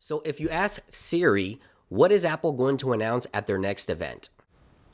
So if you ask Siri, what is Apple going to announce at their next event?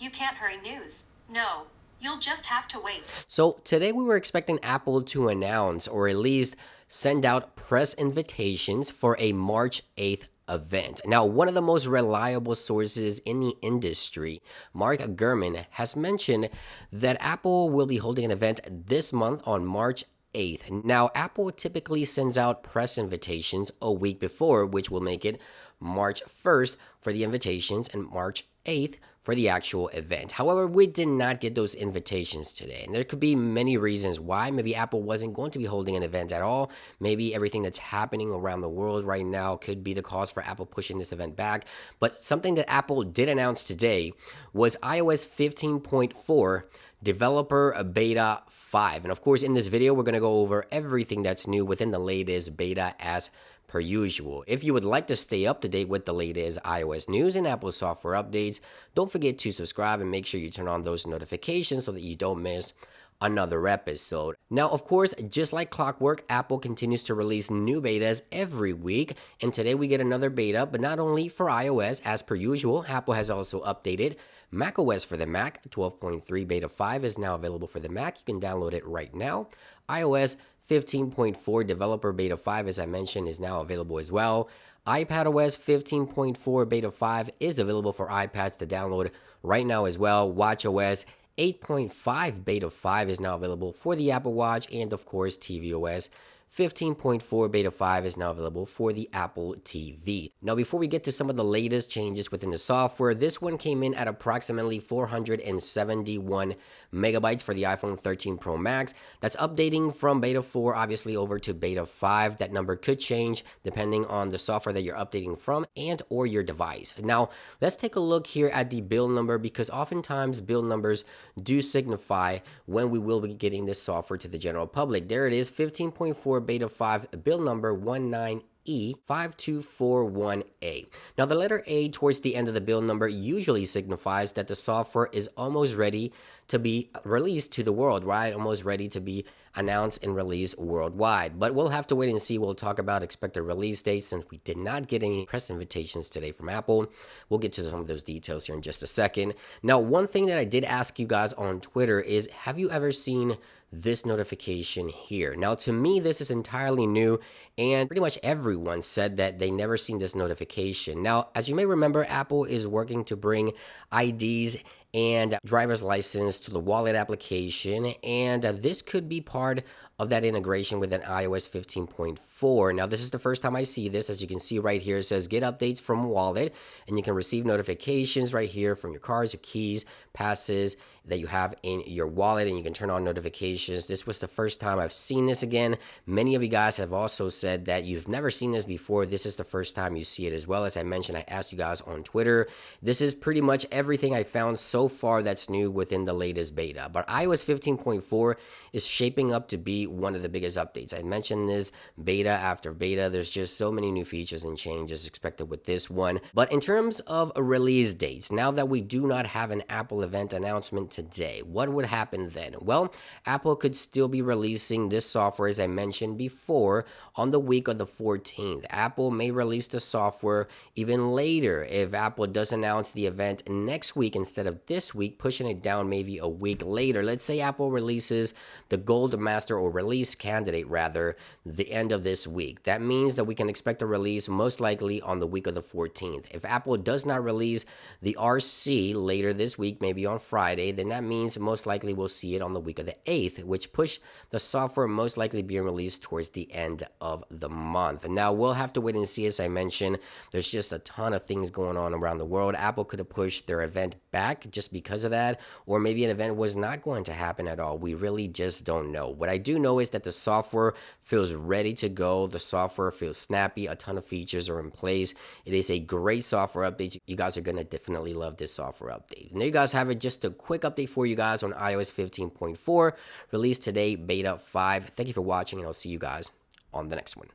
You can't hurry news. No, you'll just have to wait. So today we were expecting Apple to announce or at least send out press invitations for a March 8th event. Now, one of the most reliable sources in the industry, Mark Gurman, has mentioned that Apple will be holding an event this month on March 8th. Now, Apple typically sends out press invitations a week before, which will make it March 1st for the invitations and March 8th for the actual event. However, we did not get those invitations today. And there could be many reasons why. Maybe Apple wasn't going to be holding an event at all. Maybe everything that's happening around the world right now could be the cause for Apple pushing this event back. But something that Apple did announce today was iOS 15.4 Developer Beta 5. And of course, in this video, we're going to go over everything that's new within the latest beta as per usual. If you would like to stay up to date with the latest iOS news and Apple software updates, don't forget to subscribe and make sure you turn on those notifications so that you don't miss another episode. Now, of course, just like clockwork, Apple continues to release new betas every week, and today we get another beta, but not only for iOS. As per usual, Apple has also updated macOS for the Mac. 12.3 beta 5 is now available for the Mac. You can download it right now. iOS 15.4 developer beta 5, as I mentioned, is now available as well. iPadOS 15.4 beta 5 is available for iPads to download right now as well. watchOS 8.5 beta 5 is now available for the Apple Watch, and of course tvOS 15.4 beta 5 is now available for the Apple TV. Now, before we get to some of the latest changes within the software, this one came in at approximately 471 megabytes for the iPhone 13 Pro Max. That's updating from beta 4 obviously over to beta 5. That number could change depending on the software that you're updating from and or your device. Now, let's take a look here at the build number, because oftentimes build numbers do signify when we will be getting this software to the general public. There it is, 15.4 beta 5, build number 19E5241A. Now, the letter A towards the end of the build number usually signifies that the software is almost ready to be released to the world, right? Almost ready to be announced and released worldwide. But we'll have to wait and see. We'll talk about expected release dates since we did not get any press invitations today from Apple. We'll get to some of those details here in just a second. Now, one thing that I did ask you guys on Twitter is, have you ever seen this notification here? Now, to me, this is entirely new, and pretty much everyone said that they never seen this notification. Now, as you may remember, Apple is working to bring IDs and driver's license to the wallet application, and this could be part of that integration with an iOS 15.4. Now, this is the first time I see this. As you can see right here, it says get updates from wallet, and you can receive notifications right here from your cards, your keys, passes that you have in your wallet, and you can turn on notifications. This was the first time I've seen this again. Many of you guys have also said that you've never seen this before. This is the first time you see it as well. As I mentioned, I asked you guys on Twitter. This is pretty much everything I found so far that's new within the latest beta. But iOS 15.4 is shaping up to be one of the biggest updates. I mentioned this beta after beta. There's just so many new features and changes expected with this one. But in terms of release dates, now that we do not have an Apple event announcement today, what would happen then? Well, Apple could still be releasing this software, as I mentioned before, on the week of the 14th. Apple may release the software even later if Apple does announce the event next week instead of this week, pushing it down maybe a week later. Let's say Apple releases the Gold Master, or release candidate rather, the end of this week. That means that we can expect a release most likely on the week of the 14th. If Apple does not release the RC later this week, maybe on Friday, then that means most likely we'll see it on the week of the 8th, which push the software most likely being released towards the end of the month. And now we'll have to wait and see. As I mentioned, there's just a ton of things going on around the world. Apple could have pushed their event back just because of that, or maybe an event was not going to happen at all. We really just don't know. What I do know is that the software feels ready to go. The software feels snappy. A ton of features are in place. It is a great software update. You guys are going to definitely love this software update. And there you guys have it. Just a quick update for you guys on iOS 15.4, released today, beta 5. Thank you for watching, and I'll see you guys on the next one.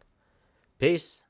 Peace.